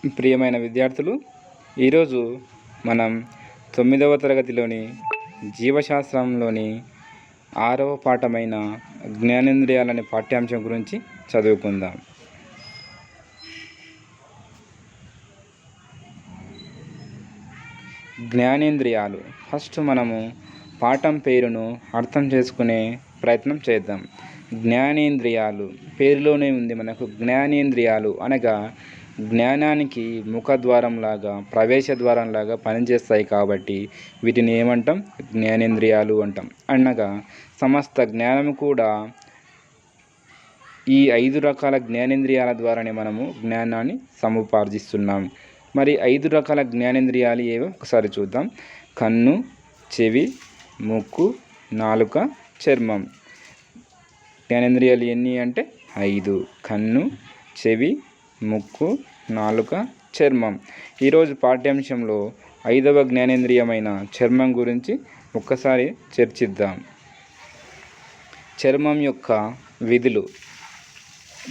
ప్రియమైన విద్యార్థులు, ఈరోజు మనం 9వ తరగతిలోని జీవశాస్త్రంలోని 6వ పాఠమైన జ్ఞానేంద్రియాలనే పాఠ్యాంశం గురించి చదువుకుందాం. జ్ఞానేంద్రియాలు. ఫస్ట్ మనము పాఠం పేరును అర్థం చేసుకునే ప్రయత్నం చేద్దాం. జ్ఞానేంద్రియాలు పేరులోనే ఉంది మనకు. జ్ఞానేంద్రియాలు అనగా జ్ఞానానికి ముఖద్వారంలాగా, ప్రవేశ ద్వారంలాగా పనిచేస్తాయి కాబట్టి వీటిని ఏమంటాం? జ్ఞానేంద్రియాలు అంటాం. అనగా సమస్త జ్ఞానం కూడా ఈ 5 రకాల జ్ఞానేంద్రియాల ద్వారానే మనము జ్ఞానాన్ని సముపార్జిస్తున్నాం. మరి 5 రకాల జ్ఞానేంద్రియాలు ఏవో ఒకసారి చూద్దాం. కన్ను, చెవి, ముక్కు, నాలుక, చర్మం. జ్ఞానేంద్రియాలు ఎన్ని అంటే 5. కన్ను, చెవి, ముక్కు, నాలుక, చర్మం. ఈరోజు పాఠ్యాంశంలో 5వ జ్ఞానేంద్రియమైన చర్మం గురించి ఒక్కసారి చర్చిద్దాం. చర్మం యొక్క విధులు.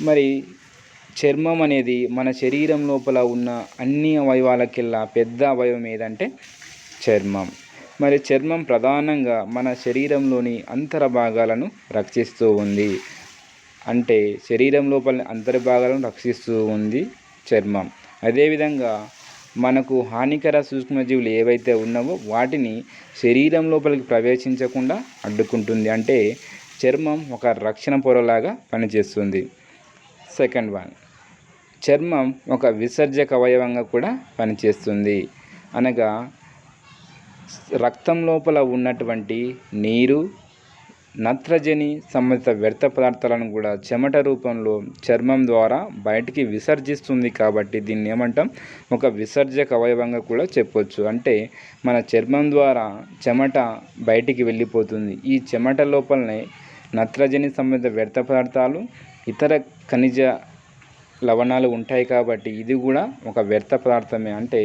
మరి చర్మం అనేది మన శరీరం లోపల ఉన్న అన్ని అవయవాలకెల్లా పెద్ద అవయవం ఏదంటే చర్మం. మరి చర్మం ప్రధానంగా మన శరీరంలోని అంతర భాగాలను రక్షిస్తూ ఉంది. అంటే శరీరం లోపల అంతర్భాగాలను రక్షిస్తూ ఉంది చర్మం. అదేవిధంగా మనకు హానికర సూక్ష్మజీవులు ఏవైతే ఉన్నావో వాటిని శరీరం లోపలికి ప్రవేశించకుండా అడ్డుకుంటుంది. అంటే చర్మం ఒక రక్షణ పొరలాగా పనిచేస్తుంది. సెకండ్ వన్, చర్మం ఒక విసర్జక అవయవంగా కూడా పనిచేస్తుంది. అనగా రక్తం లోపల ఉన్నటువంటి నీరు, నత్రజని సంబంధిత వ్యర్థ పదార్థాలను కూడా చెమట రూపంలో చర్మం ద్వారా బయటికి విసర్జిస్తుంది. కాబట్టి దీన్ని ఏమంటాం? ఒక విసర్జక అవయవంగా కూడా చెప్పొచ్చు. అంటే మన చర్మం ద్వారా చెమట బయటికి వెళ్ళిపోతుంది. ఈ చెమట లోపలనే నత్రజని సంబంధిత వ్యర్థ పదార్థాలు, ఇతర ఖనిజ లవణాలు ఉంటాయి. కాబట్టి ఇది కూడా ఒక వ్యర్థ పదార్థమే. అంటే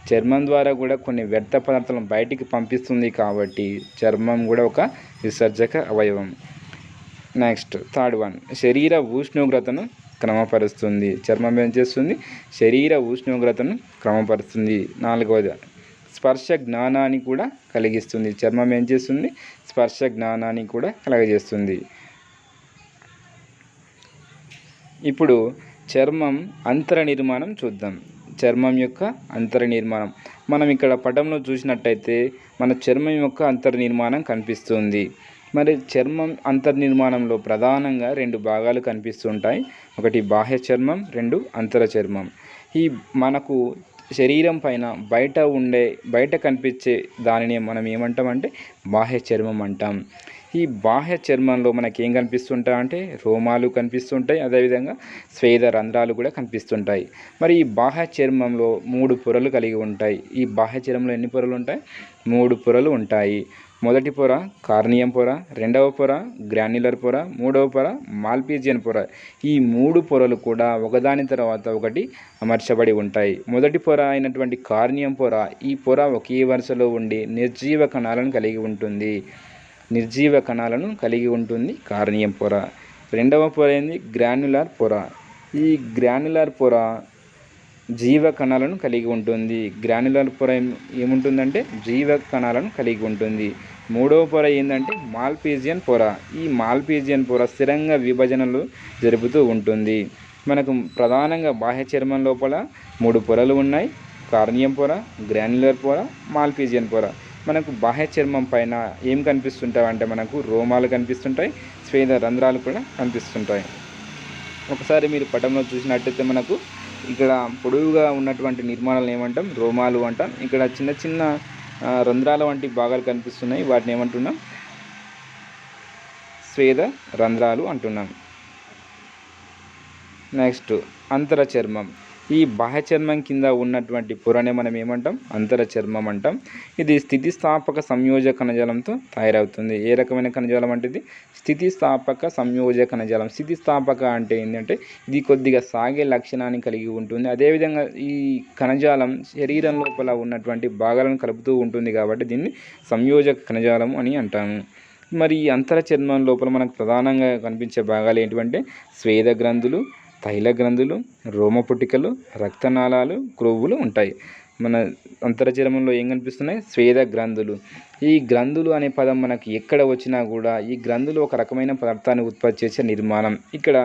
చర్మం ద్వారా కూడా కొన్ని వ్యర్థ పదార్థాలను బయటికి పంపిస్తుంది. కాబట్టి చర్మం కూడా ఒక విసర్జక అవయవం. నెక్స్ట్ థర్డ్ వన్, శరీర ఉష్ణోగ్రతను క్రమపరుస్తుంది. చర్మం ఏం చేస్తుంది? శరీర ఉష్ణోగ్రతను క్రమపరుస్తుంది. 4వది, స్పర్శ జ్ఞానాన్ని కూడా కలిగిస్తుంది. చర్మం ఏం చేస్తుంది? స్పర్శ జ్ఞానాన్ని కూడా కలగజేస్తుంది. ఇప్పుడు చర్మం అంతర నిర్మాణం చూద్దాం. చర్మం యొక్క అంతర నిర్మాణం మనం ఇక్కడ పటంలో చూసినట్టయితే మన చర్మం యొక్క అంతర నిర్మాణం కనిపిస్తుంది. మరి చర్మం అంతర్నిర్మాణంలో ప్రధానంగా 2 భాగాలు కనిపిస్తుంటాయి. ఒకటి బాహ్య చర్మం, 2 అంతర చర్మం. ఈ మనకు శరీరం పైన బయట కనిపించే దానిని మనం ఏమంటామంటే బాహ్య చర్మం అంటాం. ఈ బాహ్య చర్మంలో మనకి ఏం కనిపిస్తుంటాయి అంటే రోమాలు కనిపిస్తుంటాయి. అదేవిధంగా స్వేద రంధ్రాలు కూడా కనిపిస్తుంటాయి. మరి ఈ బాహ్య చర్మంలో 3 పొరలు కలిగి ఉంటాయి. ఈ బాహ్య చర్మంలో ఎన్ని పొరలు ఉంటాయి? 3 పొరలు ఉంటాయి. మొదటి పొర కార్నియం పొర, రెండవ పొర గ్రాన్యులర్ పొర, మూడవ పొర మాల్పీజియన్ పొర. ఈ 3 పొరలు కూడా ఒకదాని తర్వాత ఒకటి అమర్చబడి ఉంటాయి. మొదటి పొర అయినటువంటి కార్నియం పొర, ఈ పొర ఒకే వరుసలో ఉండి నిర్జీవ కణాలను కలిగి ఉంటుంది. కార్నియం పొర. రెండవ పొర ఏంది? గ్రాన్యులర్ పొర. ఈ గ్రాన్యులర్ పొర జీవ కణాలను కలిగి ఉంటుంది. గ్రాన్యులర్ పొర ఏముంటుందంటే జీవ కణాలను కలిగి ఉంటుంది. మూడవ పొర ఏంటంటే మాల్పీజియన్ పొర. ఈ మాల్పీజియన్ పొర స్థిరంగా విభజనలు జరుపుతూ ఉంటుంది. మనకు ప్రధానంగా బాహ్య చర్మం లోపల 3 పొరలు ఉన్నాయి. కార్నియం పొర, గ్రాన్యులర్ పొర, మాల్పీజియన్ పొర. మనకు బాహ్య చర్మం పైన ఏం కనిపిస్తుంటాయి అంటే మనకు రోమాలు కనిపిస్తుంటాయి, స్వేద రంధ్రాలు కూడా కనిపిస్తుంటాయి. ఒకసారి మీరు పటంలో చూసినట్టయితే మనకు ఇక్కడ పొడవుగా ఉన్నటువంటి నిర్మాణాలను ఏమంటాం? రోమాలు అంటాం. ఇక్కడ చిన్న చిన్న రంధ్రాల వంటి భాగాలు కనిపిస్తున్నాయి. వాటిని ఏమంటున్నాం? స్వేద రంధ్రాలు అంటున్నాం. నెక్స్ట్ అంతర చర్మం. ఈ బాహ్య చర్మం కింద ఉన్నటువంటి పొరనే మనం ఏమంటాం? అంతర చర్మం అంటాం. ఇది స్థితిస్థాపక సంయోజక కణజాలంతో తయారవుతుంది. ఏ రకమైన కణజాలం అంటే ఇది స్థితిస్థాపక సంయోజక కణజాలం. స్థితిస్థాపక అంటే ఏంటంటే ఇది కొద్దిగా సాగే లక్షణాన్ని కలిగి ఉంటుంది. అదేవిధంగా ఈ కణజాలం శరీరం లోపల ఉన్నటువంటి భాగాలను కలుపుతూ ఉంటుంది. కాబట్టి దీన్ని సంయోజక కణజాలం అని అంటాము. మరి ఈ అంతర చర్మం లోపల మనకు ప్రధానంగా కనిపించే భాగాలు ఏంటంటే స్వేద గ్రంథులు, తైల గ్రంథులు, రోమపుటికలు, రక్తనాళాలు, క్రొవ్వులు ఉంటాయి. మన అంతర్చర్మంలో ఏం కనిపిస్తున్నాయి? స్వేద గ్రంథులు. ఈ గ్రంథులు అనే పదం మనకి ఎక్కడ వచ్చినా కూడా ఈ గ్రంథులు ఒక రకమైన పదార్థాన్ని ఉత్పత్తి చేసే నిర్మాణం. ఇక్కడ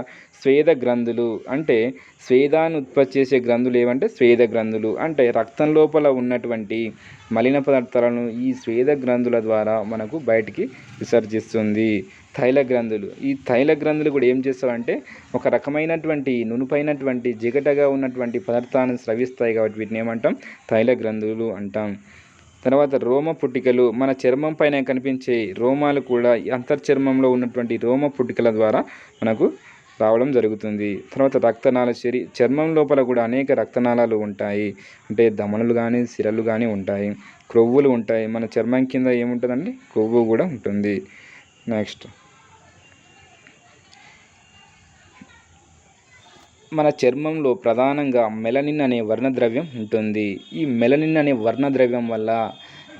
స్వేద గ్రంథులు అంటే స్వేదాన్ని ఉత్పత్తి చేసే గ్రంథులు ఏవంటే స్వేద గ్రంథులు అంటే రక్తం లోపల ఉన్నటువంటి మలిన పదార్థాలను ఈ స్వేద గ్రంథుల ద్వారా మనకు బయటికి విసర్జిస్తుంది. తైల గ్రంథులు, ఈ తైల గ్రంథులు కూడా ఏం చేస్తాయంటే ఒక రకమైనటువంటి నునుపైనటువంటి జిగటగా ఉన్నటువంటి పదార్థాలను స్రవిస్తాయి కాబట్టి వీటిని ఏమంటాం? తైల గ్రంథులు అంటాం. తర్వాత రోమ పుట్టికలు, మన చర్మం పైన కనిపించే రోమాలు కూడా అంతర్చర్మంలో ఉన్నటువంటి రోమ పుట్టికల ద్వారా మనకు రావడం జరుగుతుంది. తర్వాత రక్తనాళ చర్మం లోపల కూడా అనేక రక్తనాళాలు ఉంటాయి. అంటే ధమనులు కానీ సిరలు కానీ ఉంటాయి. క్రొవ్వులు ఉంటాయి. మన చర్మం కింద ఏముంటుందండి? క్రొవ్వు కూడా ఉంటుంది. నెక్స్ట్ మన చర్మంలో ప్రధానంగా మెలనిన్ అనే వర్ణద్రవ్యం ఉంటుంది. ఈ మెలనిన్ అనే వర్ణద్రవ్యం వల్ల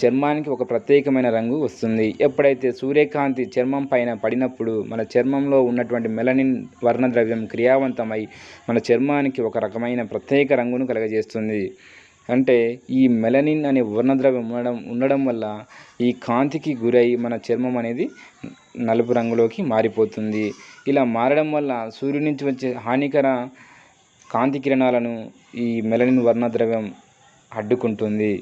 చర్మానికి ఒక ప్రత్యేకమైన రంగు వస్తుంది. ఎప్పుడైతే సూర్యకాంతి చర్మం పైన పడినప్పుడు మన చర్మంలో ఉన్నటువంటి మెలనిన్ వర్ణద్రవ్యం క్రియావంతమై మన చర్మానికి ఒక రకమైన ప్రత్యేక రంగును కలుగజేస్తుంది. అంటే ఈ మెలనిన్ అనే వర్ణద్రవ్యం ఉండడం వల్ల ఈ కాంతికి గురై మన చర్మం అనేది నలుపు రంగులోకి మారిపోతుంది. ఇలా మారడం వల్ల సూర్యుడి నుంచి వచ్చే హానికర కాంతి కిరణాలను ఈ మెలనిన్ వర్ణద్రవ్యం అడ్డుకుంటుంది.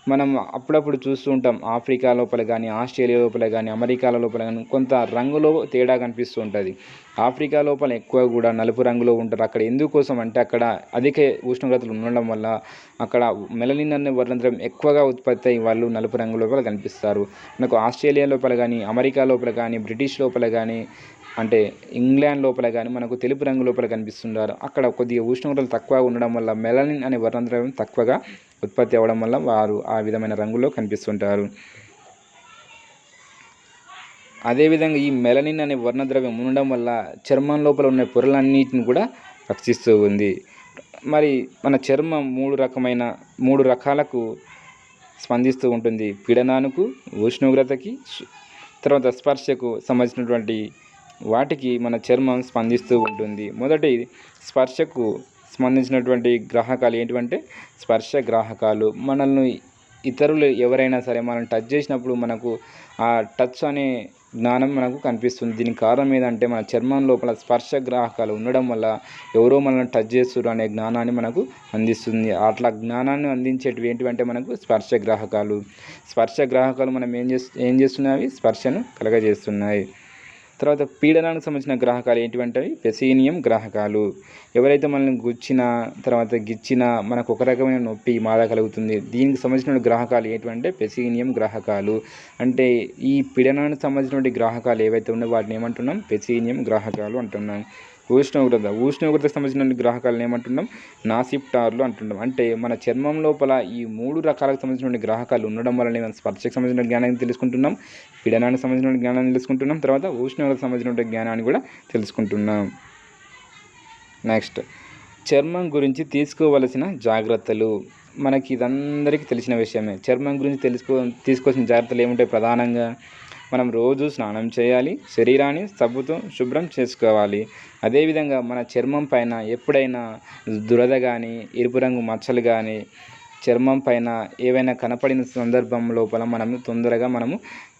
మనం అప్పుడప్పుడు చూస్తూ ఉంటాం, ఆఫ్రికా లోపల కానీ, ఆస్ట్రేలియా లోపల కానీ, అమెరికా లోపల కానీ కొంత రంగులో తేడా కనిపిస్తూ ఉంటుంది. ఆఫ్రికా లోపల ఎక్కువ కూడా నలుపు రంగులో ఉంటారు. అక్కడ ఎందుకోసం అంటే అక్కడ అధిక ఉష్ణోగ్రతలు ఉండడం వల్ల అక్కడ మెలనిన్ అనే వర్ణద్రవ్యం ఎక్కువగా ఉత్పత్తి అయ్యి వాళ్ళు నలుపు రంగు లోపల కనిపిస్తారు. మనకు ఆస్ట్రేలియా లోపల కానీ, అమెరికా లోపల కానీ, బ్రిటిష్ లోపల కానీ, అంటే ఇంగ్లాండ్ లోపల కానీ మనకు తెలుపు రంగు లోపల కనిపిస్తుంటారు. అక్కడ కొద్దిగా ఉష్ణోగ్రతలు తక్కువగా ఉండడం వల్ల మెలనిన్ అనే వర్ణద్రవ్యం తక్కువగా ఉత్పత్తి అవ్వడం వల్ల వారు ఆ విధమైన రంగులో కనిపిస్తుంటారు. అదేవిధంగా ఈ మెలనిన్ అనే వర్ణద్రవ్యం ఉండడం వల్ల చర్మం లోపల ఉన్న పొరలన్నిటిని కూడా రక్షిస్తూ ఉంది. మరి మన చర్మం మూడు రకాలకు స్పందిస్తూ ఉంటుంది. పీడనానికి, ఉష్ణోగ్రతకి, తర్వాత స్పర్శకు సంబంధించినటువంటి వాటికి మన చర్మం స్పందిస్తూ ఉంటుంది. మొదటి స్పర్శకు సంబంధించినటువంటి గ్రాహకాలు ఏంటంటే స్పర్శ గ్రాహకాలు. మనల్ని ఇతరులు ఎవరైనా సరే మనల్ని టచ్ చేసినప్పుడు మనకు ఆ టచ్ అనే జ్ఞానం మనకు కనిపిస్తుంది. దీనికి కారణం ఏంటంటే మన చర్మం లోపల స్పర్శ గ్రాహకాలు ఉండడం వల్ల ఎవరో మనల్ని టచ్ చేస్తున్నారు అనే జ్ఞానాన్ని మనకు అందిస్తుంది. అట్లా జ్ఞానాన్ని అందించేటివి ఏంటివంటే మనకు స్పర్శ గ్రాహకాలు. స్పర్శ గ్రాహకాలు మనం ఏం చేస్తున్నాయి? స్పర్శను కలగజేస్తున్నాయి. తర్వాత పీడనానికి సంబంధించిన గ్రాహకాలు ఏంటివంటే పెసీనియం గ్రాహకాలు. ఎవరైతే మనల్ని గుచ్చినా తర్వాత గిచ్చినా మనకు ఒక రకమైన నొప్పి బాధ కలుగుతుంది. దీనికి సంబంధించిన గ్రాహకాలు ఏంటివంటే పెసీనియం గ్రాహకాలు. అంటే ఈ పీడనానికి సంబంధించినటువంటి గ్రాహకాలు ఏవైతే ఉన్నాయో వాటిని ఏమంటున్నాం? పెసీనియం గ్రాహకాలు అంటున్నాం. ఉష్ణోగ్రతకు సంబంధించిన గ్రాహకాలను ఏమంటున్నాం? నాసిప్టార్లు అంటున్నాం. అంటే మన చర్మం లోపల ఈ 3 రకాలకు సంబంధించిన గ్రాహకాలు ఉండడం వల్లనే మనం స్పర్శకు సంబంధించిన జ్ఞానాన్ని తెలుసుకుంటున్నాం, పీడనానికి సంబంధించిన జ్ఞానాన్ని తెలుసుకుంటున్నాం, తర్వాత ఉష్ణోగ్రతకు సంబంధించిన జ్ఞానాన్ని కూడా తెలుసుకుంటున్నాం. నెక్స్ట్ చర్మం గురించి తీసుకోవలసిన జాగ్రత్తలు. మనకి ఇదందరికీ తెలిసిన విషయమే. చర్మం గురించి తీసుకోవాల్సిన జాగ్రత్తలు ఏముంటాయి? ప్రధానంగా మనం రోజు స్నానం చేయాలి, శరీరాన్ని సబ్బుతో శుభ్రం చేసుకోవాలి. అదేవిధంగా మన చర్మం పైన ఎప్పుడైనా దురద కానీ, ఎరుపు రంగు మచ్చలు కానీ చర్మం పైన ఏవైనా కనపడిన సందర్భం లోపల తొందరగా మనము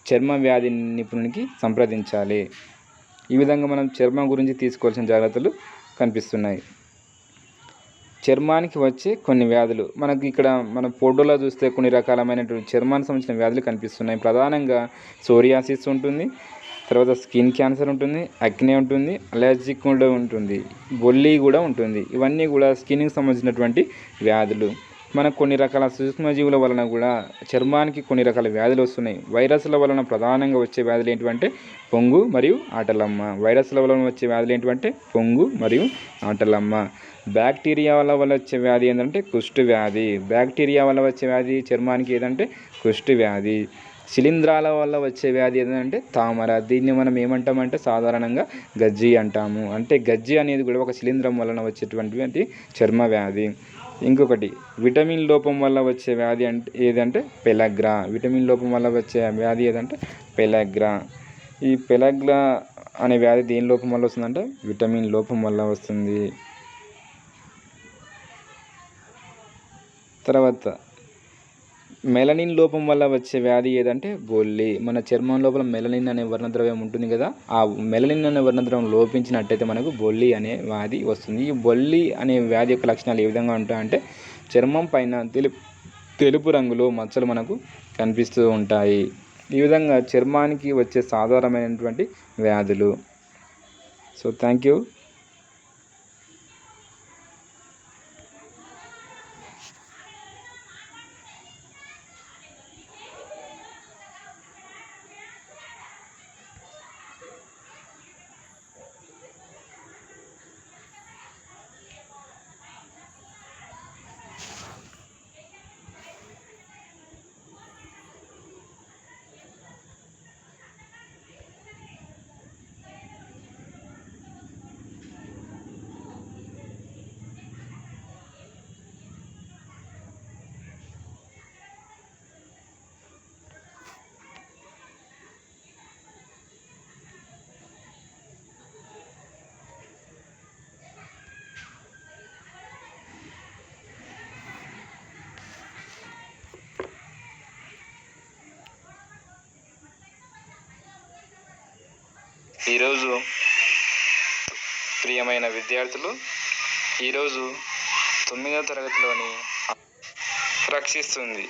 చర్మ వ్యాధి నిపుణునికి సంప్రదించాలి. ఈ విధంగా మనం చర్మం గురించి తీసుకోవాల్సిన జాగ్రత్తలు కనిపిస్తున్నాయి. చర్మానికి వచ్చే కొన్ని వ్యాధులు మనకి ఇక్కడ మన ఫోటోలో చూస్తే కొన్ని రకాలమైనటువంటి చర్మానికి సంబంధించిన వ్యాధులు కనిపిస్తున్నాయి. ప్రధానంగా సోరియాసిస్ ఉంటుంది, తర్వాత స్కిన్ క్యాన్సర్ ఉంటుంది, అక్నే ఉంటుంది, అలర్జిక్ కూడా ఉంటుంది, బొల్లి కూడా ఉంటుంది. ఇవన్నీ కూడా స్కిన్కి సంబంధించినటువంటి వ్యాధులు. మనకు కొన్ని రకాల సూక్ష్మజీవుల వలన కూడా చర్మానికి కొన్ని రకాల వ్యాధులు వస్తున్నాయి. వైరస్ల వలన ప్రధానంగా వచ్చే వ్యాధులు ఏంటంటే పొంగు మరియు ఆటలమ్మ. వైరస్ల వలన వచ్చే వ్యాధులు ఏంటంటే పొంగు మరియు ఆటలమ్మ. బ్యాక్టీరియా వల్ల వచ్చే వ్యాధి ఏంటంటే కుష్టు వ్యాధి. బ్యాక్టీరియా వల్ల వచ్చే వ్యాధి చర్మానికి ఏదంటే కుష్టు వ్యాధి. శిలీంధ్రాల వల్ల వచ్చే వ్యాధి ఏంటంటే తామర. దీన్ని మనం ఏమంటామంటే సాధారణంగా గజ్జి అంటాము. అంటే గజ్జి అనేది కూడా ఒక శిలీంధ్రం వలన వచ్చేటువంటి చర్మ వ్యాధి. ఇంకొకటి విటమిన్ లోపం వల్ల వచ్చే వ్యాధి అంటే ఏదంటే పెలగ్రా. విటమిన్ లోపం వల్ల వచ్చే వ్యాధి ఏదంటే పెలగ్రా. ఈ పెలగ్రా అనే వ్యాధి దేని లోపం వల్ల వస్తుందంటే విటమిన్ లోపం వల్ల వస్తుంది. తర్వాత మెలనిన్ లోపం వల్ల వచ్చే వ్యాధి ఏదంటే బొల్లి. మన చర్మం లోపల మెలనిన్ అనే వర్ణద్రవ్యం ఉంటుంది కదా, ఆ మెలనిన్ అనే వర్ణద్రవ్యం లోపించినట్టయితే మనకు బొల్లి అనే వ్యాధి వస్తుంది. ఈ బొల్లి అనే వ్యాధి యొక్క లక్షణాలు ఏ విధంగా ఉంటాయంటే చర్మం పైన తెలుపు రంగులో మచ్చలు మనకు కనిపిస్తూ ఉంటాయి. ఈ విధంగా చర్మానికి వచ్చే సాధారణమైనటువంటి వ్యాధులు. So thank you. ఈరోజు ప్రియమైన విద్యార్థులు, ఈరోజు 9వ తరగతిలోని రక్షిస్తుంది